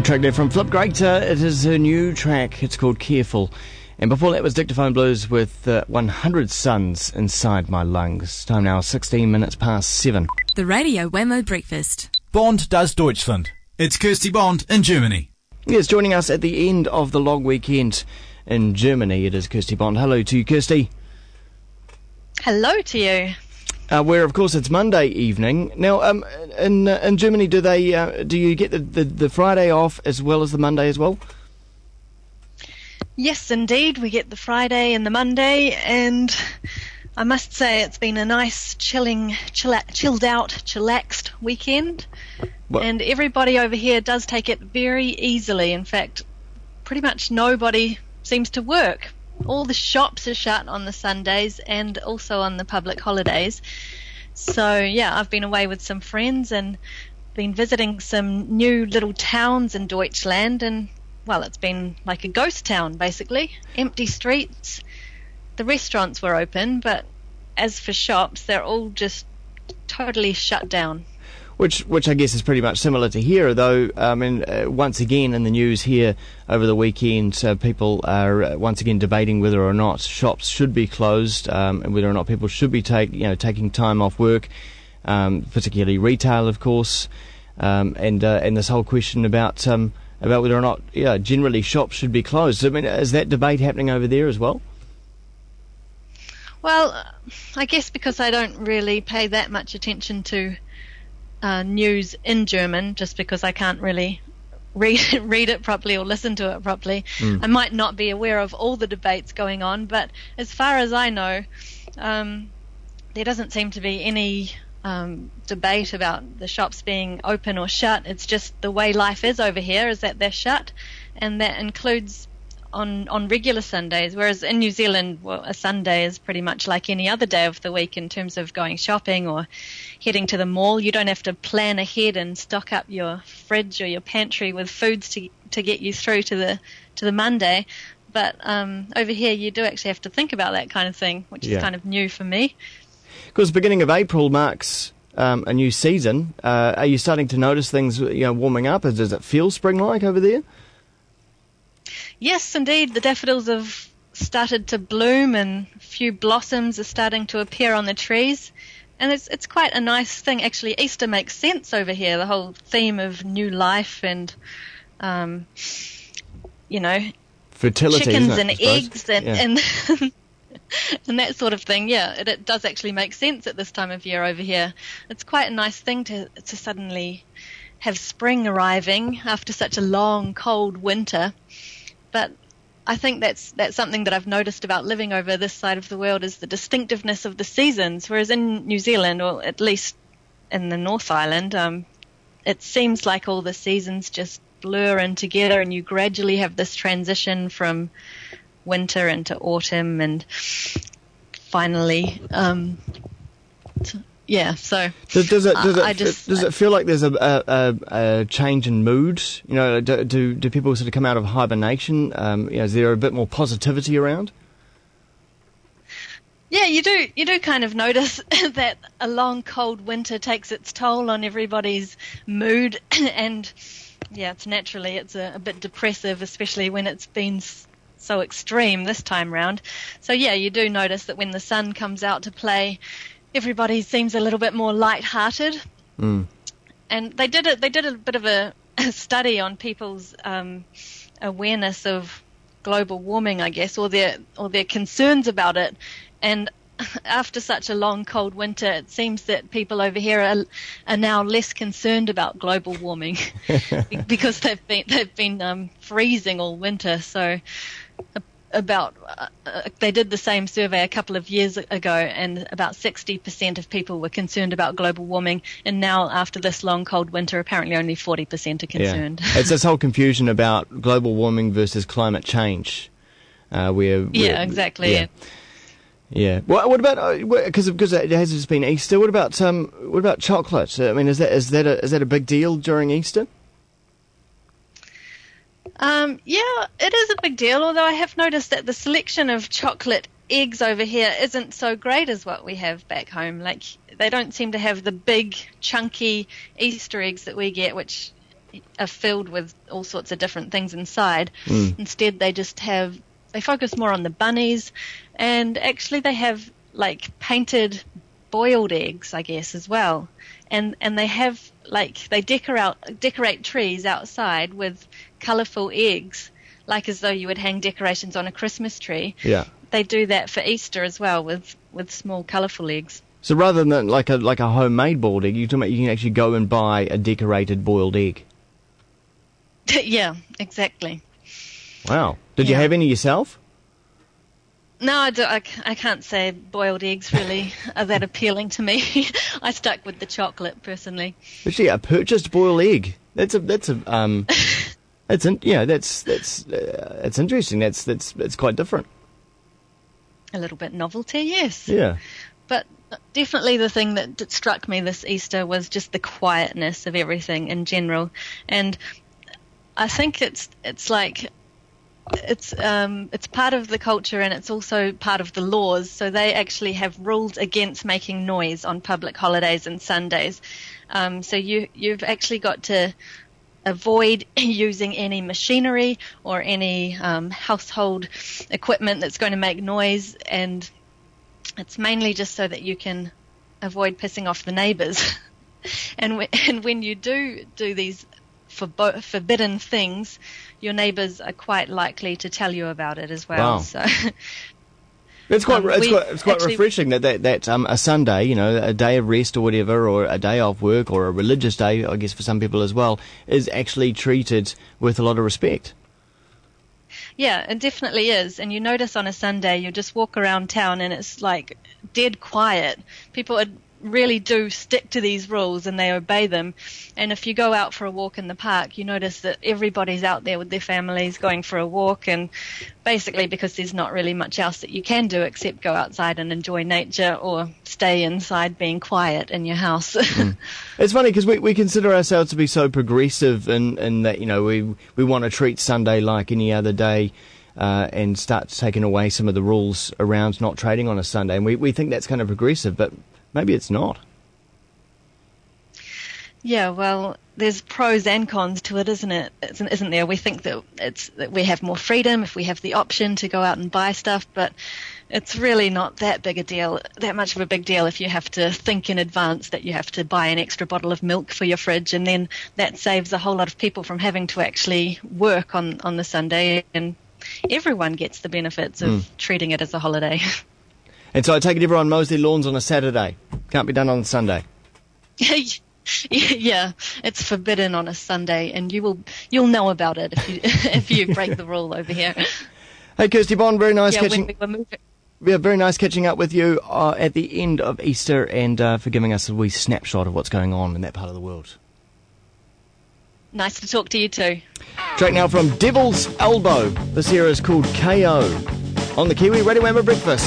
Track there from Flip Greater. It is her new track. It's called Careful. And before that was Dictaphone Blues with 100 Suns Inside My Lungs. Time now 16 minutes past 7. The Radio Wammo Breakfast. Bond does Deutschland. It's Kirsty Bond in Germany. Yes, joining us at the end of the long weekend in Germany, it is Kirsty Bond. Hello to you, Kirsty. Hello to you. Where, of course, it's Monday evening. Now, in Germany, do you get the Friday off as well as the Monday as well? Yes, indeed. We get the Friday and the Monday, and I must say it's been a nice, chilled out, chillaxed weekend. What? And everybody over here does take it very easily. In fact, pretty much nobody seems to work. All the shops are shut on the Sundays and also on the public holidays. So, yeah, I've been away with some friends and been visiting some new little towns in Deutschland, and, well, it's been like a ghost town, basically. Empty streets. The restaurants were open, but as for shops, they're all just totally shut down. Which I guess is pretty much similar to here, though. Once again in the news here over the weekend, people are once again debating whether or not shops should be closed, and whether or not people should be taking time off work, particularly retail, of course, and this whole question about whether or not generally shops should be closed. I mean, is that debate happening over there as well? Well, I guess because I don't really pay that much attention to news in German, just because I can't really read it properly or listen to it properly. I might not be aware of all the debates going on, but as far as I know, there doesn't seem to be any debate about the shops being open or shut. It's just the way life is over here is that they're shut, and that includes on regular Sundays, whereas in New Zealand, well, a Sunday is pretty much like any other day of the week in terms of going shopping or heading to the mall. You don't have to plan ahead and stock up your fridge or your pantry with foods to get you through to the Monday. But over here, you do actually have to think about that kind of thing, which is kind of new for me. Because beginning of April marks a new season. Are you starting to notice things warming up? Does it feel spring-like over there? Yes, indeed. The daffodils have started to bloom, and a few blossoms are starting to appear on the trees. And it's quite a nice thing. Actually, Easter makes sense over here, the whole theme of new life and, fertility, chickens and eggs and and that sort of thing. Yeah, it does actually make sense at this time of year over here. It's quite a nice thing to suddenly have spring arriving after such a long, cold winter. But I think that's something that I've noticed about living over this side of the world is the distinctiveness of the seasons, whereas in New Zealand, or at least in the North Island, it seems like all the seasons just blur in together, and you gradually have this transition from winter into autumn and finally so does it feel like there's a change in mood? Do people sort of come out of hibernation? Is there a bit more positivity around? Yeah, you do kind of notice that a long cold winter takes its toll on everybody's mood, and it's a bit depressive, especially when it's been so extreme this time round. So yeah, you do notice that when the sun comes out to play, everybody seems a little bit more light-hearted. And they did a bit of a study on people's awareness of global warming, I guess, or their concerns about it. And after such a long, cold winter, it seems that people over here are now less concerned about global warming because they've been freezing all winter. So they did the same survey a couple of years ago, and about 60% of people were concerned about global warming, and now after this long cold winter, apparently only 40% are concerned. Yeah. It's this whole confusion about global warming versus climate change. Exactly. Yeah. Yeah. Well, what about because it has just been Easter? What about chocolate? I mean, is that a big deal during Easter? Yeah, it is a big deal, although I have noticed that the selection of chocolate eggs over here isn't so great as what we have back home. Like, they don't seem to have the big, chunky Easter eggs that we get, which, are filled with all sorts of different things inside. Instead, they focus more on the bunnies, and actually they have like painted boiled eggs, I guess, as well. And they have they decorate trees outside with colourful eggs, like as though you would hang decorations on a Christmas tree. Yeah. They do that for Easter as well with small colourful eggs. So rather than like a homemade boiled egg, you can actually go and buy a decorated boiled egg. Yeah, exactly. Wow. Did you have any yourself? No, I can't say boiled eggs really are that appealing to me. I stuck with the chocolate personally. Actually, a purchased boiled egg. That's interesting. That's quite different. A little bit novelty, yes. Yeah. But definitely the thing that struck me this Easter was just the quietness of everything in general, and I think it's part of the culture, and it's also part of the laws. So they actually have rules against making noise on public holidays and Sundays. So you've actually got to avoid using any machinery or any household equipment that's going to make noise, and it's mainly just so that you can avoid pissing off the neighbours. and when you do these forbidden things, your neighbours are quite likely to tell you about it as well. Wow. So it's quite refreshing that a Sunday, a day of rest or whatever, or a day off work, or a religious day, I guess for some people as well, is actually treated with a lot of respect. Yeah, it definitely is. And you notice on a Sunday, you just walk around town and it's like dead quiet. People really do stick to these rules and they obey them. And if you go out for a walk in the park, you notice that everybody's out there with their families going for a walk, and basically because there's not really much else that you can do except go outside and enjoy nature or stay inside being quiet in your house. It's funny because we consider ourselves to be so progressive in that, we want to treat Sunday like any other day, and start taking away some of the rules around not trading on a Sunday. And we think that's kind of progressive, but maybe it's not. Yeah, well, there's pros and cons to it, isn't it? Isn't there? We think that we have more freedom if we have the option to go out and buy stuff, but it's really not that much of a big deal if you have to think in advance that you have to buy an extra bottle of milk for your fridge, and then that saves a whole lot of people from having to actually work on the Sunday, and everyone gets the benefits of treating it as a holiday. And so I take it everyone mows their lawns on a Saturday. Can't be done on a Sunday. Yeah, it's forbidden on a Sunday, and you'll know about it if you break the rule over here. Hey, Kirsty Bond, very nice catching. When we were moving. Yeah, very nice catching up with you at the end of Easter, and for giving us a wee snapshot of what's going on in that part of the world. Nice to talk to you too. Track now from Devil's Elbow. This here is called KO on the Kiwi Radio Wammo Breakfast.